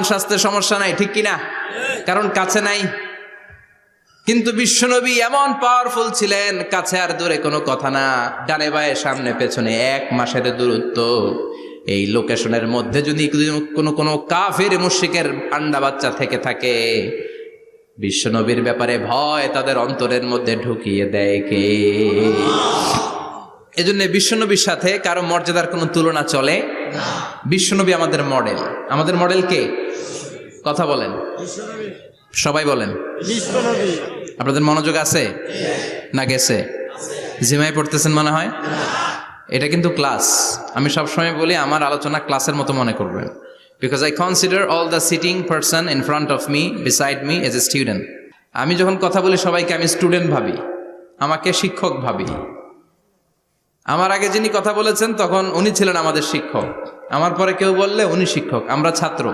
স্বাস্থ্যের সমস্যা নাই, ঠিক কিনা? কারণ কাছে নাই। কিন্তু বিশ্বনবী এমন পাওয়ারফুল ছিলেন, কাছে আর দূরে কোনো কথা না, ডানে বায়ে সামনে পেছনে 1 মাসের দূরত্ব। এই লোকেশনের মধ্যে যদি কোনো কাফির মুশরিকের আন্ডা বাচ্চা থেকে থাকে, বিশ্বনবীর ব্যাপারে ভয় তাদের অন্তরের মধ্যে ঢুকিয়ে দেয় কে? এজন্য বিশ্বনবীর সাথে কারো মর্যাদার কোনো তুলনা চলে না। বিশ্বনবী আমাদের মডেল। আমাদের মডেল কে? কথা বলেন, সবাই বলেন। আপনাদের মনোযোগ আছে না গেছে? জিমাই পড়তেছেন মনে হয়। এটা কিন্তু ক্লাস। আমি সবসময় বলি আমার আলোচনা ক্লাসের মতো মনে করবেন, because I consider all the sitting person in front of me beside me as a student. আমি যখন কথা বলি সবাইকে আমি স্টুডেন্ট ভাবি, আমাকে শিক্ষক ভাবি। আমার আগে যিনি কথা বলেছেন তখন উনি ছিলেন আমাদের শিক্ষক, আমার পরে কেউ বললে উনি শিক্ষক, আমরা ছাত্র।